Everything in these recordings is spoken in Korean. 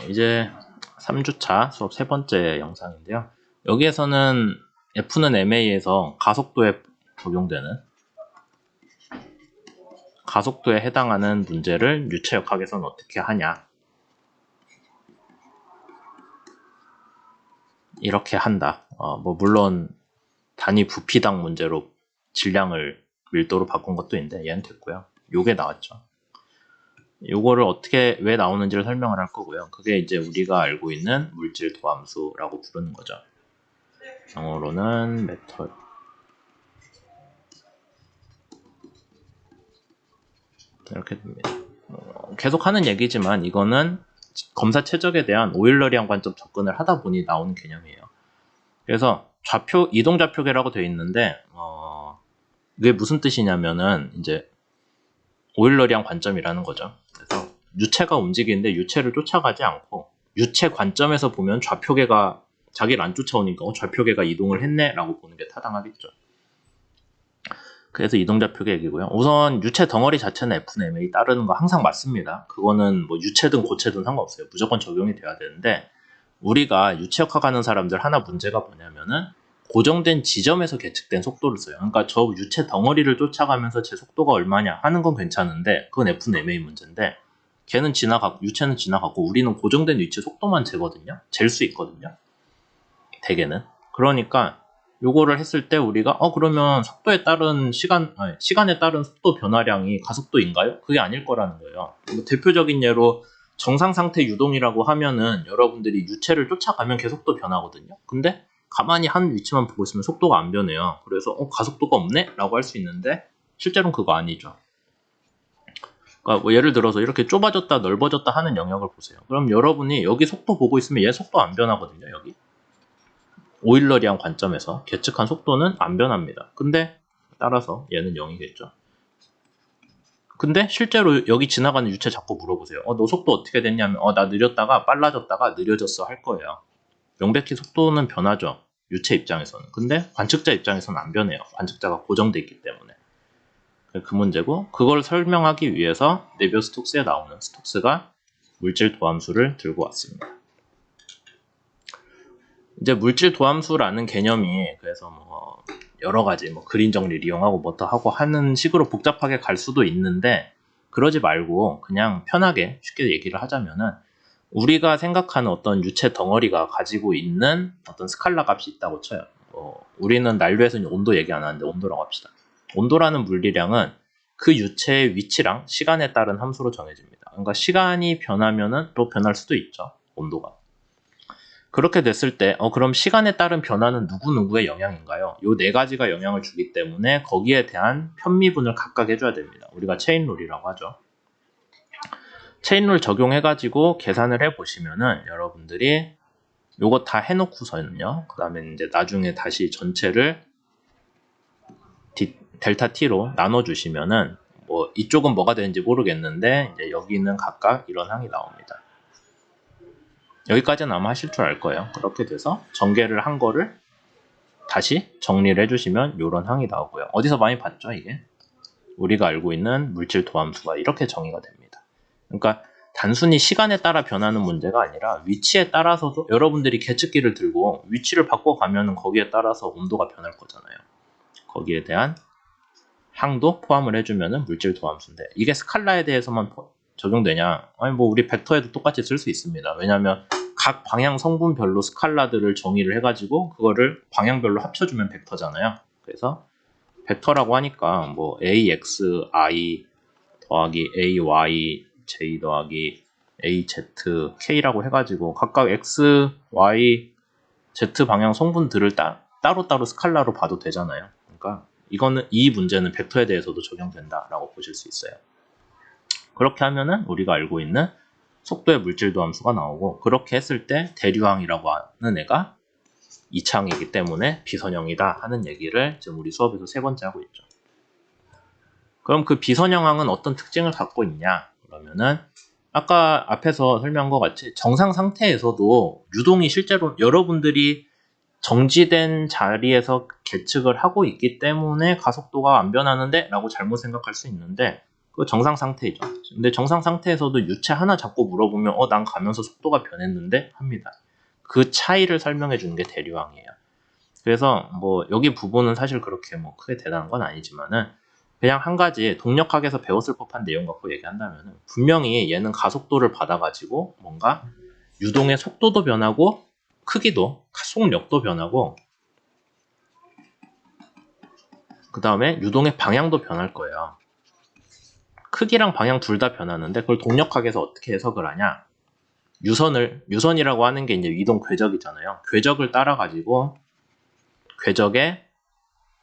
이제 3주차 수업 세 번째 영상인데요. 여기에서는 F는 MA에서 가속도에 적용되는 가속도에 해당하는 문제를 유체역학에서는 어떻게 하냐, 이렇게 한다. 물론 단위 부피당 문제로 질량을 밀도로 바꾼 것도 있는데 얘는 됐고요. 요게 나왔죠. 요거를 어떻게 왜 나오는지를 설명을 할 거고요. 그게 이제 우리가 알고 있는 물질 도함수라고 부르는 거죠. 영어로는 메터드. 이렇게 됩니다. 계속 하는 얘기지만 이거는 검사 최적에 대한 오일러리안 관점 접근을 하다 보니 나오는 개념이에요. 그래서 이동 좌표계라고 되어 있는데 이게 무슨 뜻이냐면은 이제 오일러리안 관점이라는 거죠. 그래서 유체가 움직이는데 유체를 쫓아가지 않고 유체 관점에서 보면 좌표계가 자기를 안 쫓아오니까 좌표계가 이동을 했네라고 보는 게 타당하겠죠. 그래서 이동 좌표계 얘기고요. 우선 유체 덩어리 자체는 F는 MA 따르는 거 항상 맞습니다. 그거는 뭐 유체든 고체든 상관없어요. 무조건 적용이 돼야 되는데 우리가 유체역학하는 사람들 하나 문제가 뭐냐면은 고정된 지점에서 계측된 속도를 써요. 그러니까 저 유체 덩어리를 쫓아가면서 제 속도가 얼마냐 하는 건 괜찮은데 그건 F는 MA 문제인데 유체는 지나가고 우리는 고정된 위치 속도만 재거든요. 잴 수 있거든요. 대개는. 그러니까 요거를 했을 때 우리가 그러면 속도에 따른 시간에 따른 속도 변화량이 가속도인가요? 그게 아닐 거라는 거예요. 뭐 대표적인 예로 정상 상태 유동이라고 하면은 여러분들이 유체를 쫓아가면 계속도 변하거든요. 근데 가만히 한 위치만 보고 있으면 속도가 안 변해요. 그래서 가속도가 없네? 라고 할 수 있는데 실제로는 그거 아니죠. 그러니까 뭐 예를 들어서 이렇게 좁아졌다 넓어졌다 하는 영역을 보세요. 그럼 여러분이 여기 속도 보고 있으면 얘 속도 안 변하거든요. 여기 오일러리안 관점에서 계측한 속도는 안 변합니다. 근데 따라서 얘는 0이겠죠. 근데 실제로 여기 지나가는 유체 자꾸 물어보세요. 너 속도 어떻게 됐냐면 나 느렸다가 빨라졌다가 느려졌어 할 거예요. 명백히 속도는 변하죠. 유체 입장에서는. 근데 관측자 입장에서는 안 변해요. 관측자가 고정돼 있기 때문에. 그 문제고 그걸 설명하기 위해서 네비어-스톡스에 나오는 스톡스가 물질 도함수를 들고 왔습니다. 이제 물질 도함수라는 개념이 그래서 뭐 여러 가지 뭐 그린 정리를 이용하고 뭐 더 하고 하는 식으로 복잡하게 갈 수도 있는데 그러지 말고 그냥 편하게 쉽게 얘기를 하자면은 우리가 생각하는 어떤 유체 덩어리가 가지고 있는 어떤 스칼라 값이 있다고 쳐요. 우리는 난류에서는 온도 얘기 안 하는데 온도라고 합시다. 온도라는 물리량은 그 유체의 위치랑 시간에 따른 함수로 정해집니다. 그러니까 시간이 변하면은 또 변할 수도 있죠. 온도가. 그렇게 됐을 때 그럼 시간에 따른 변화는 누구누구의 영향인가요? 요 네 가지가 영향을 주기 때문에 거기에 대한 편미분을 각각 해줘야 됩니다. 우리가 체인룰이라고 하죠. 체인룰 적용해가지고 계산을 해보시면은 여러분들이 요거 다 해놓고서는요. 그 다음에 이제 나중에 다시 전체를 델타 t로 나눠주시면은 뭐 이쪽은 뭐가 되는지 모르겠는데 이제 여기는 각각 이런 항이 나옵니다. 여기까지는 아마 하실 줄 알 거예요. 그렇게 돼서 전개를 한 거를 다시 정리를 해주시면 이런 항이 나오고요. 어디서 많이 봤죠, 이게? 우리가 알고 있는 물질 도함수가 이렇게 정의가 됩니다. 그러니까 단순히 시간에 따라 변하는 문제가 아니라 위치에 따라서도 여러분들이 계측기를 들고 위치를 바꿔가면 거기에 따라서 온도가 변할 거잖아요. 거기에 대한 항도 포함을 해주면 물질 도함수인데 이게 스칼라에 대해서만 적용되냐? 아니 뭐 우리 벡터에도 똑같이 쓸 수 있습니다. 왜냐하면 각 방향 성분별로 스칼라들을 정의를 해가지고 그거를 방향별로 합쳐주면 벡터잖아요. 그래서 벡터라고 하니까 뭐 AXI 더하기 AY J 더하기 AZ K라고 해가지고 각각 X, Y, Z 방향 성분들을 따로따로 스칼라로 봐도 되잖아요. 그러니까 이 문제는 벡터에 대해서도 적용된다라고 보실 수 있어요. 그렇게 하면은 우리가 알고 있는 속도의 물질 도함수가 나오고 그렇게 했을 때 대류항이라고 하는 애가 이차항이기 때문에 비선형이다 하는 얘기를 지금 우리 수업에서 세 번째 하고 있죠. 그럼 그 비선형항은 어떤 특징을 갖고 있냐? 그러면은 아까 앞에서 설명한 것 같이 정상 상태에서도 유동이 실제로 여러분들이 정지된 자리에서 계측을 하고 있기 때문에 가속도가 안 변하는데 라고 잘못 생각할 수 있는데 그 정상 상태이죠. 근데 정상 상태에서도 유체 하나 잡고 물어보면 난 가면서 속도가 변했는데 합니다. 그 차이를 설명해 주는 게 대류항이에요. 그래서 뭐 여기 부분은 사실 그렇게 뭐 크게 대단한 건 아니지만은 그냥 한 가지 동력학에서 배웠을 법한 내용 갖고 얘기한다면은 분명히 얘는 가속도를 받아가지고 뭔가 유동의 속도도 변하고 크기도 속력도 변하고 그 다음에 유동의 방향도 변할 거예요. 크기랑 방향 둘 다 변하는데 그걸 동력학에서 어떻게 해석을 하냐? 유선이라고 하는 게 이제 이동 궤적이잖아요. 궤적을 따라 가지고 궤적의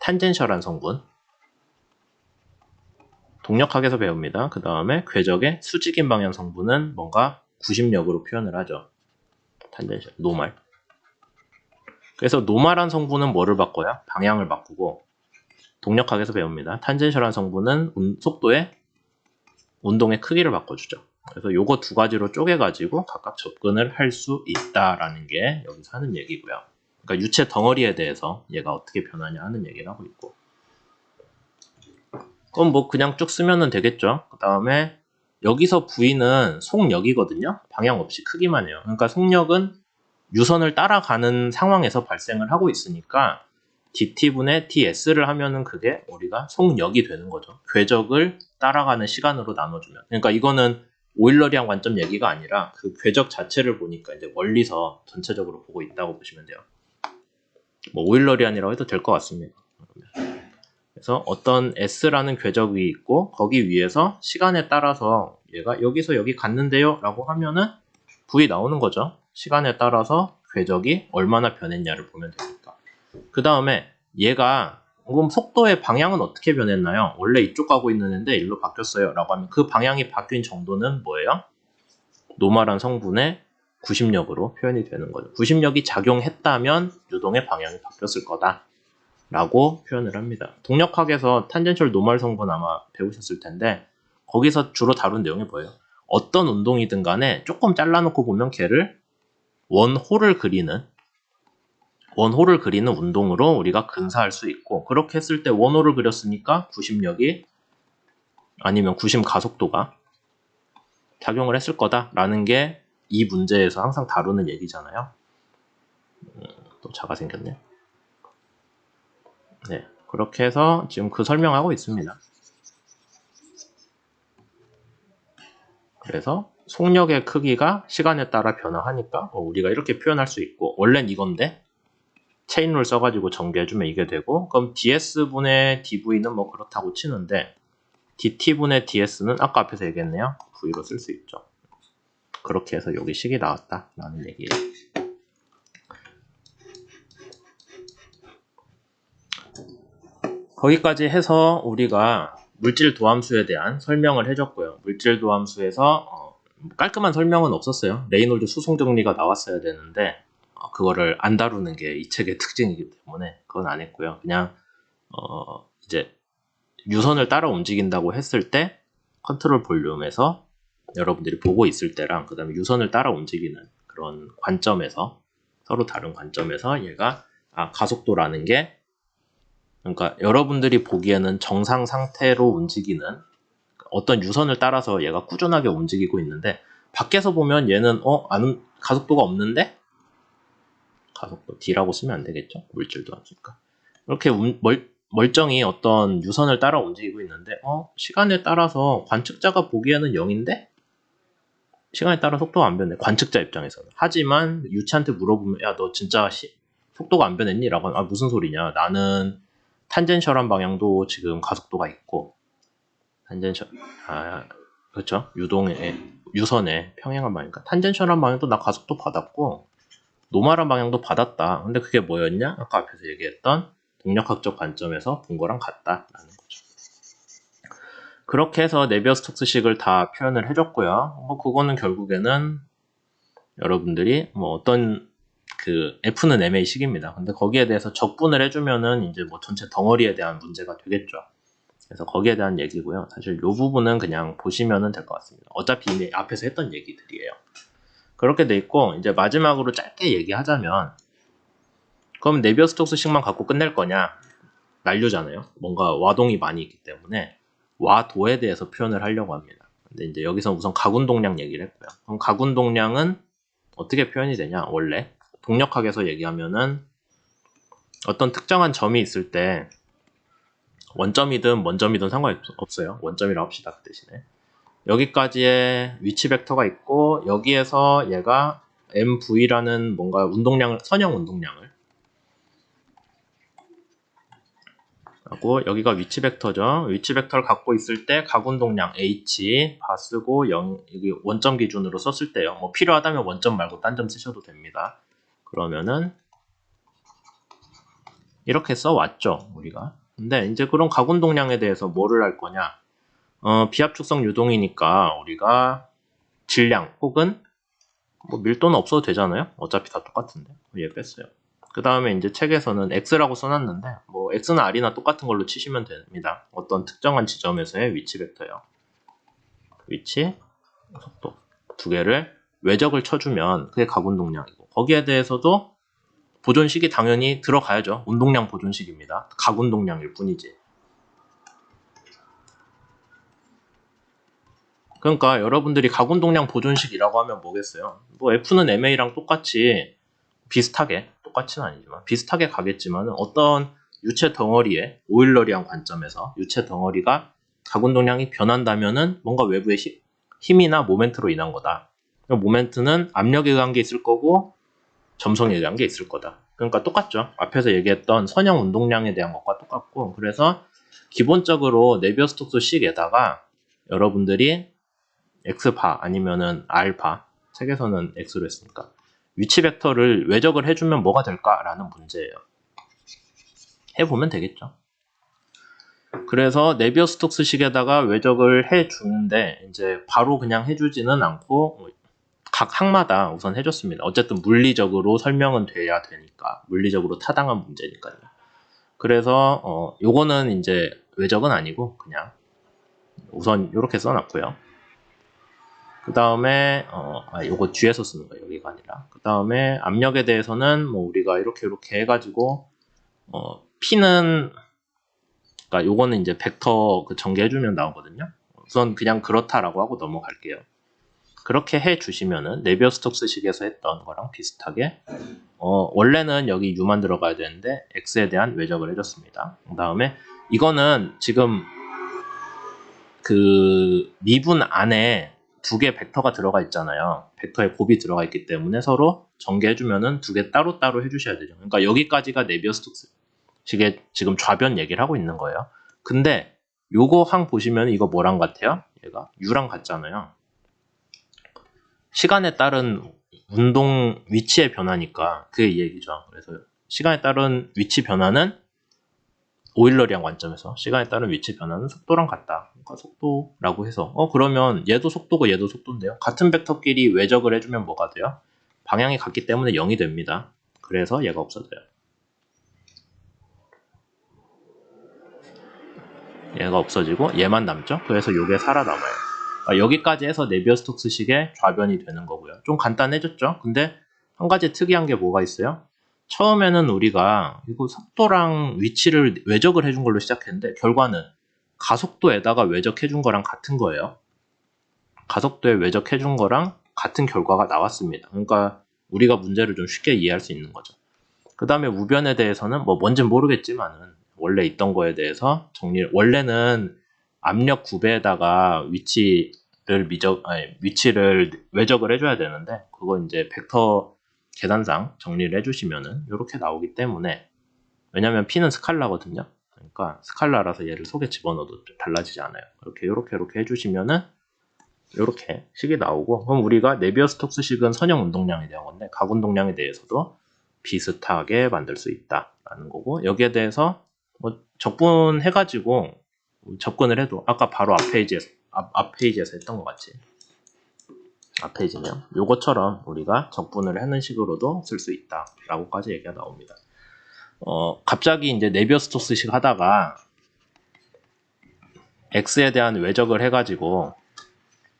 탄젠셜한 성분 동력학에서 배웁니다. 그 다음에 궤적의 수직인 방향 성분은 뭔가 구심력으로 표현을 하죠. 탄젠셜, 노말. 그래서 노말한 성분은 뭐를 바꿔요? 방향을 바꾸고 동력학에서 배웁니다. 탄젠셜한 성분은 속도의 운동의 크기를 바꿔주죠. 그래서 요거 두 가지로 쪼개가지고 각각 접근을 할 수 있다라는 게 여기서 하는 얘기고요. 그러니까 유체 덩어리에 대해서 얘가 어떻게 변하냐 하는 얘기를 하고 있고. 그럼 뭐 그냥 쭉 쓰면 되겠죠. 그 다음에 여기서 V는 속력이거든요. 방향 없이 크기만 해요. 그러니까 속력은 유선을 따라가는 상황에서 발생을 하고 있으니까 dt분의 ds를 하면은 그게 우리가 속력이 되는 거죠. 궤적을 따라가는 시간으로 나눠주면. 그러니까 이거는 오일러리안 관점 얘기가 아니라 그 궤적 자체를 보니까 이제 멀리서 전체적으로 보고 있다고 보시면 돼요. 뭐 오일러리안이라고 해도 될 것 같습니다. 그래서 어떤 S라는 궤적이 있고 거기 위에서 시간에 따라서 얘가 여기서 여기 갔는데요 라고 하면은 V 나오는 거죠. 시간에 따라서 궤적이 얼마나 변했냐를 보면 되니까. 그 다음에 얘가 그럼 속도의 방향은 어떻게 변했나요? 원래 이쪽 가고 있는 애인데 일로 바뀌었어요 라고 하면 그 방향이 바뀐 정도는 뭐예요? 노말한 성분의 구심력으로 표현이 되는 거죠. 구심력이 작용했다면 유동의 방향이 바뀌었을 거다 라고 표현을 합니다. 동력학에서 탄젠셜 노말 성분 아마 배우셨을 텐데 거기서 주로 다룬 내용이 뭐예요? 어떤 운동이든 간에 조금 잘라놓고 보면 걔를 원호를 그리는 운동으로 우리가 근사할 수 있고 그렇게 했을 때 원호를 그렸으니까 구심력이 아니면 구심 가속도가 작용을 했을 거다라는 게 이 문제에서 항상 다루는 얘기잖아요. 또 자가 생겼네. 네, 그렇게 해서 지금 그 설명하고 있습니다. 그래서 속력의 크기가 시간에 따라 변화하니까 우리가 이렇게 표현할 수 있고 원래는 이건데 체인룰 써가지고 전개해주면 이게 되고 그럼 ds분의 dv는 뭐 그렇다고 치는데 dt분의 ds는 아까 앞에서 얘기했네요. v로 쓸 수 있죠. 그렇게 해서 여기 식이 나왔다라는 얘기예요. 거기까지 해서 우리가 물질 도함수에 대한 설명을 해줬고요. 물질 도함수에서 깔끔한 설명은 없었어요. 레이놀드 수송 정리가 나왔어야 되는데 그거를 안 다루는 게 이 책의 특징이기 때문에 그건 안 했고요. 그냥 이제 유선을 따라 움직인다고 했을 때 컨트롤 볼륨에서 여러분들이 보고 있을 때랑 그 다음에 유선을 따라 움직이는 그런 관점에서 서로 다른 관점에서 얘가 가속도라는 게 그러니까 여러분들이 보기에는 정상 상태로 움직이는 어떤 유선을 따라서 얘가 꾸준하게 움직이고 있는데 밖에서 보면 얘는 가속도가 없는데 가속도 D라고 쓰면 안 되겠죠? 물질도 하니까 이렇게 멀쩡히 어떤 유선을 따라 움직이고 있는데 시간에 따라서 관측자가 보기에는 0인데 시간에 따라 속도가 안 변해. 관측자 입장에서는. 하지만 유치한테 물어보면 야 너 진짜 속도가 안 변했니? 라고 하면 무슨 소리냐. 나는 탄젠셜한 방향도 지금 가속도가 있고 탄젠셜 그렇죠. 유선의 평행한 방향이니까 탄젠셜한 방향도 나 가속도 받았고 노멀한 방향도 받았다. 근데 그게 뭐였냐? 아까 앞에서 얘기했던 동력학적 관점에서 본 거랑 같다라는 거죠. 그렇게 해서 네비어스톡스식을 다 표현을 해줬고요. 그거는 결국에는 여러분들이 어떤 F는 MA 식입니다. 근데 거기에 대해서 적분을 해주면은 이제 전체 덩어리에 대한 문제가 되겠죠. 그래서 거기에 대한 얘기고요. 사실 이 부분은 그냥 보시면은 될 것 같습니다. 어차피 이미 앞에서 했던 얘기들이에요. 그렇게 돼 있고 이제 마지막으로 짧게 얘기하자면 그럼 네비어스톡스식만 갖고 끝낼 거냐? 난류잖아요. 뭔가 와동이 많이 있기 때문에 와도에 대해서 표현을 하려고 합니다. 근데 이제 여기서 우선 가군동량 얘기를 했고요. 그럼 가군동량은 어떻게 표현이 되냐? 원래 동력학에서 얘기하면은 어떤 특정한 점이 있을 때 원점이든 먼점이든 상관없어요. 원점이라고 합시다. 그 대신에 여기까지의 위치 벡터가 있고 여기에서 얘가 MV라는 뭔가 운동량을 선형 운동량을 하고 여기가 위치 벡터죠. 위치 벡터를 갖고 있을 때 가군동량 H 바 쓰고 0 여기 원점 기준으로 썼을 때요. 뭐 필요하다면 원점 말고 딴 점 쓰셔도 됩니다. 그러면은 이렇게 써왔죠 우리가. 근데 이제 그런 가군동량에 대해서 뭐를 할 거냐? 비합축성 유동이니까 우리가 질량 혹은 뭐 밀도는 없어도 되잖아요. 어차피 다 똑같은데. 얘 뺐어요. 그 다음에 이제 책에서는 X라고 써놨는데 뭐 X나 R이나 똑같은 걸로 치시면 됩니다. 어떤 특정한 지점에서의 위치 벡터요. 위치, 속도 두 개를 외적을 쳐주면 그게 가군동량이고 거기에 대해서도 보존식이 당연히 들어가야죠. 운동량 보존식입니다. 가군동량일 뿐이지. 그러니까 여러분들이 가군동량 보존식이라고 하면 뭐겠어요? 뭐 F는 MA랑 똑같이 비슷하게, 똑같이는 아니지만 비슷하게 가겠지만 어떤 유체 덩어리의 오일러리한 관점에서 유체 덩어리가 가군동량이 변한다면은 뭔가 외부의 힘이나 모멘트로 인한 거다. 모멘트는 압력에 의한 게 있을 거고 점성에 의한 게 있을 거다. 그러니까 똑같죠. 앞에서 얘기했던 선형 운동량에 대한 것과 똑같고 그래서 기본적으로 네비어스톡스 식에다가 여러분들이 X바 아니면은 R바 책에서는 X로 했으니까 위치 벡터를 외적을 해주면 뭐가 될까라는 문제예요. 해보면 되겠죠. 그래서 네비어스톡스 식에다가 외적을 해주는데 이제 바로 그냥 해주지는 않고 각 항마다 우선 해줬습니다. 어쨌든 물리적으로 설명은 돼야 되니까 물리적으로 타당한 문제니까요. 그래서 요거는 이제 외적은 아니고 그냥 우선 이렇게 써놨고요. 그 다음에 요거 뒤에서 쓰는 거예요. 여기가 아니라. 그 다음에 압력에 대해서는 뭐 우리가 이렇게 해가지고 P는 그러니까 요거는 이제 벡터 그 전개해주면 나오거든요. 우선 그냥 그렇다라고 하고 넘어갈게요. 그렇게 해주시면은 네비어스톡스식에서 했던 거랑 비슷하게 원래는 여기 U만 들어가야 되는데 X에 대한 외적을 해줬습니다. 그 다음에 이거는 지금 그 미분 안에 두 개 벡터가 들어가 있잖아요. 벡터에 곱이 들어가 있기 때문에 서로 전개해주면은 두 개 따로따로 해주셔야 되죠. 그러니까 여기까지가 네비어스톡스식의 지금 좌변 얘기를 하고 있는 거예요. 근데 요거 항 보시면 이거 뭐랑 같아요? 얘가 U랑 같잖아요. 시간에 따른 운동 위치의 변화니까 그게 이 얘기죠. 그래서 시간에 따른 위치 변화는 오일러리한 관점에서 시간에 따른 위치 변화는 속도랑 같다. 그러니까 속도라고 해서 그러면 얘도 속도고 얘도 속도인데요. 같은 벡터끼리 외적을 해주면 뭐가 돼요? 방향이 같기 때문에 0이 됩니다. 그래서 얘가 없어져요. 얘가 없어지고 얘만 남죠. 그래서 요게 살아남아요. 그러니까 여기까지 해서 네비어스톡스식의 좌변이 되는 거고요. 좀 간단해졌죠? 근데 한 가지 특이한 게 뭐가 있어요? 처음에는 우리가 이거 속도랑 위치를 외적을 해준 걸로 시작했는데 결과는 가속도에다가 외적해준 거랑 같은 거예요. 가속도에 외적해준 거랑 같은 결과가 나왔습니다. 그러니까 우리가 문제를 좀 쉽게 이해할 수 있는 거죠. 그 다음에 우변에 대해서는 뭐 뭔진 모르겠지만은 원래 있던 거에 대해서 원래는 압력 구배에다가 위치를 외적을 해줘야 되는데 그거 이제 벡터 계산상 정리를 해주시면은 이렇게 나오기 때문에 왜냐면 P는 스칼라거든요. 그러니까 스칼라라서 얘를 속에 집어넣어도 달라지지 않아요. 이렇게 해주시면은 이렇게 식이 나오고 그럼 우리가 네비어스톡스식은 선형 운동량에 대한 건데 각 운동량에 대해서도 비슷하게 만들 수 있다라는 거고 여기에 대해서 뭐 적분해가지고 접근을 해도 아까 바로 앞 페이지에서 했던 것 같이 앞 페이지면 요것처럼 우리가 적분을 하는 식으로도 쓸 수 있다라고까지 얘기가 나옵니다. 갑자기 이제 네비어스톡스식 하다가 X에 대한 외적을 해가지고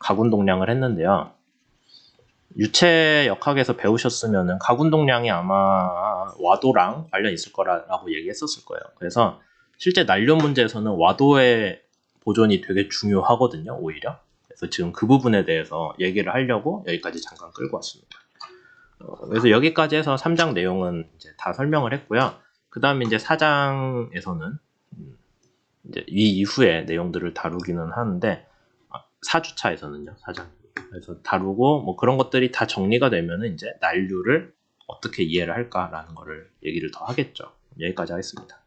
가군동량을 했는데요. 유체 역학에서 배우셨으면은 가군동량이 아마 와도랑 관련 있을 거라고 얘기했었을 거예요. 그래서 실제 난료 문제에서는 와도에 보존이 되게 중요하거든요, 오히려. 그래서 지금 그 부분에 대해서 얘기를 하려고 여기까지 잠깐 끌고 왔습니다. 그래서 여기까지 해서 3장 내용은 이제 다 설명을 했고요. 그 다음에 이제 4장에서는 이제 이 이후의 내용들을 다루기는 하는데 4주차에서는요, 4장. 그래서 다루고 뭐 그런 것들이 다 정리가 되면은 이제 난류를 어떻게 이해를 할까라는 거를 얘기를 더 하겠죠. 여기까지 하겠습니다.